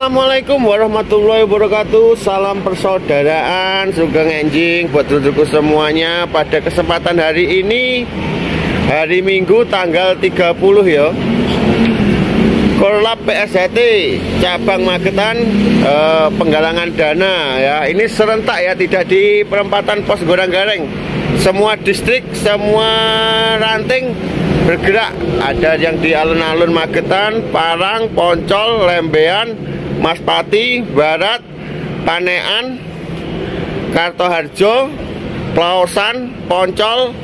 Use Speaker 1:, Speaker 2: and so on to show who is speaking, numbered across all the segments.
Speaker 1: Assalamualaikum warahmatullahi wabarakatuh. Salam persaudaraan, sugeng enjing buat dulurku semuanya. Pada kesempatan hari ini, hari Minggu tanggal 30 ya, Korlap PSHT cabang Magetan penggalangan dana ya. Ini serentak ya, tidak di perempatan pos Gorang-Gareng. Semua distrik, semua ranting bergerak. Ada yang di alun-alun Magetan, Parang, Poncol, Lembean, Maspati, Barat, Panean, Kartoharjo, Plaosan, Poncol.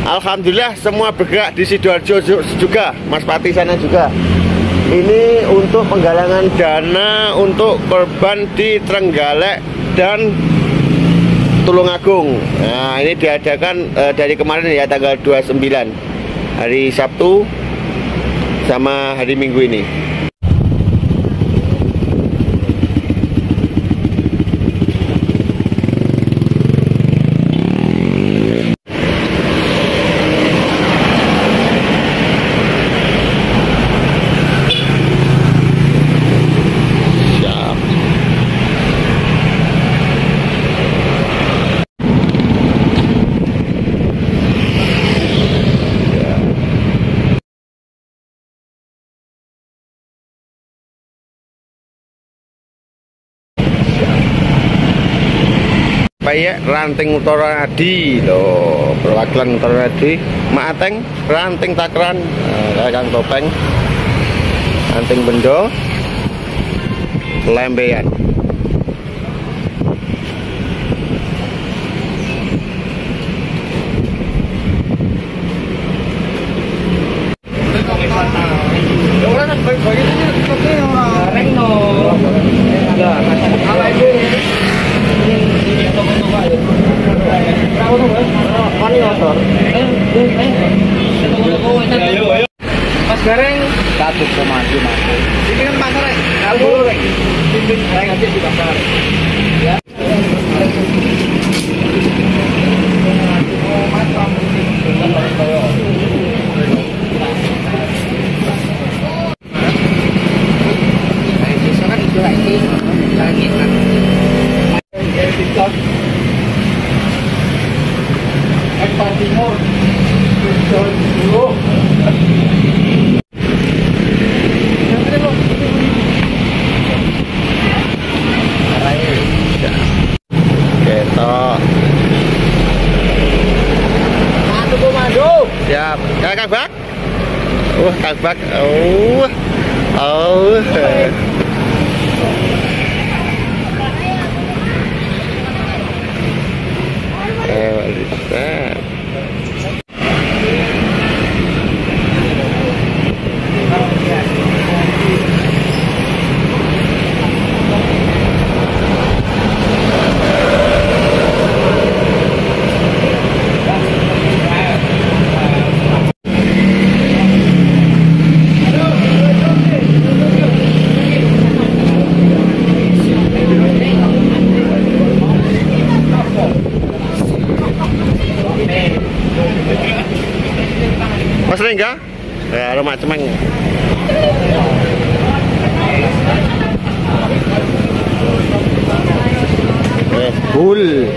Speaker 1: Alhamdulillah semua bergerak di Sidoarjo juga, Maspati sana juga. Ini untuk penggalangan dana untuk korban di Trenggalek dan Tulungagung. Nah, ini diadakan dari kemarin ya, tanggal 29 hari Sabtu sama hari Minggu ini. Kayak ranting Utara Adi loh, perwakilan Utara Adi, Maateng, ranting Takran, Kang Topeng, ranting Bendo, Lembean.
Speaker 2: Mas Gareng 1,5. Ini kan pasar ya? Kalau saya ngasih di pasar. Ya. Timur
Speaker 1: siap, Kang Bak. Kang Bak. Mas Rengga, ya rumah cemeng. Bul.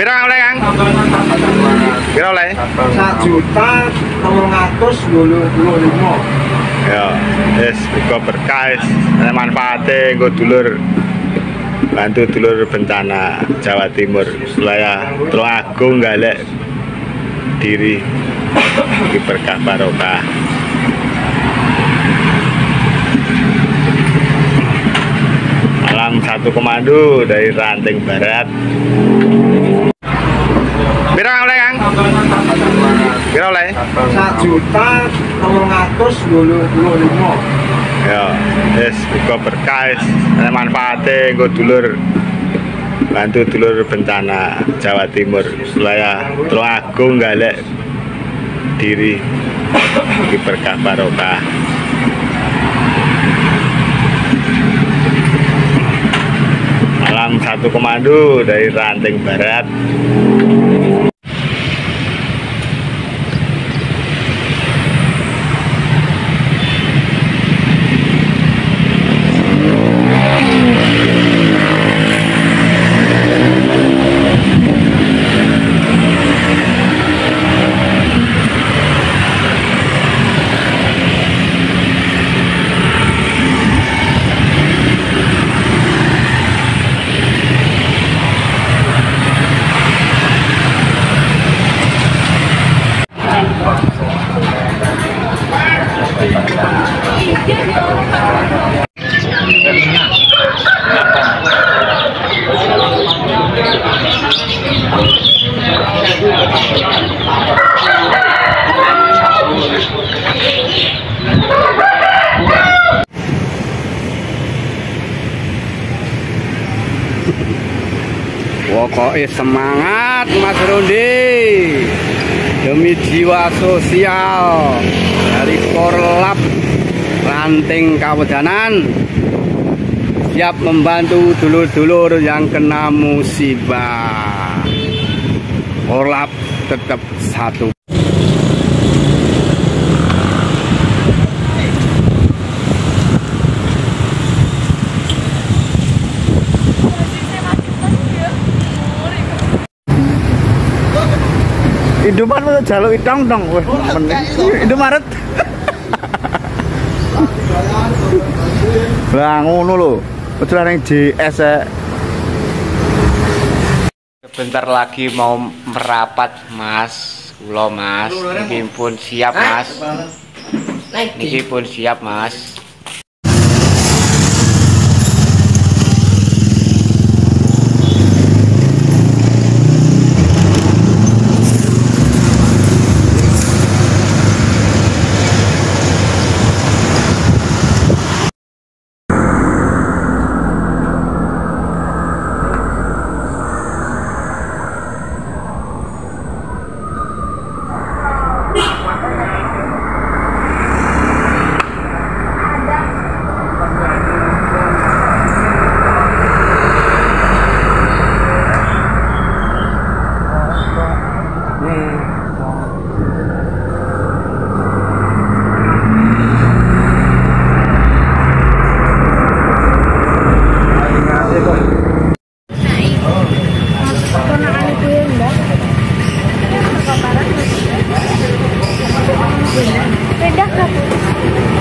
Speaker 1: Pira oleh Kang? Pira oleh?
Speaker 2: 1.385.000.
Speaker 1: Ya, wis muga berkah manfaate nggo dulur bantu dulur bencana Jawa Timur wilayah Tulungagung galek diri iki berkah barokah. Malam satu komando dari Ranting Barat. Pira oleh Kang? Pira oleh?
Speaker 2: 1.385.000.
Speaker 1: Ya, wis muga berkah manfaate nggo dulur bantu dulur bencana Jawa Timur wilayah Tulungagung galek diri iki berkah barokah. Malam satu komando dari Ranting Barat.
Speaker 2: Pokoknya semangat Mas Rondi demi jiwa sosial dari Korlap Ranting Kawedanan, siap membantu dulur-dulur yang kena musibah. Korlap tetap satu.
Speaker 3: Indomaret lu jaluk idong dong, weh. Indomaret. Lah ngono lho. Aja ning JS e.
Speaker 2: Sebentar lagi mau merapat, Mas. Kula, Mas. Niki pun siap, Mas. Niki pun siap, Mas.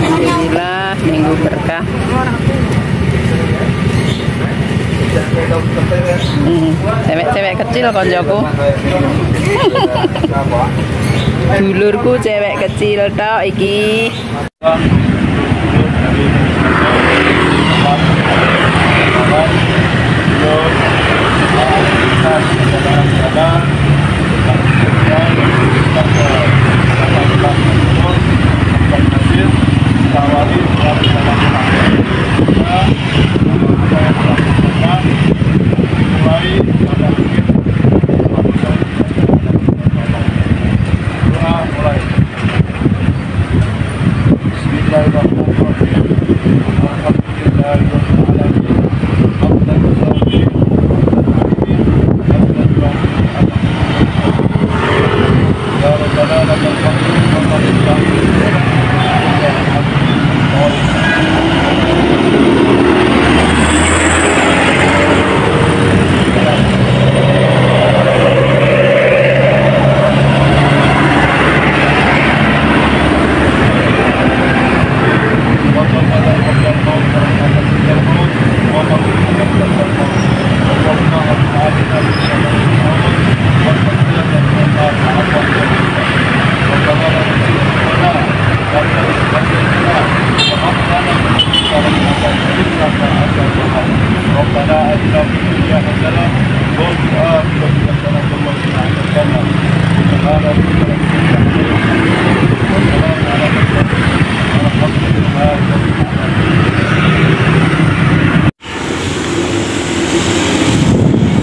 Speaker 4: Alhamdulillah, minggu berkah. Cewek-cewek kecil konjoku. Dulurku cewek kecil tok iki.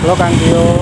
Speaker 3: Halo Kang Tio.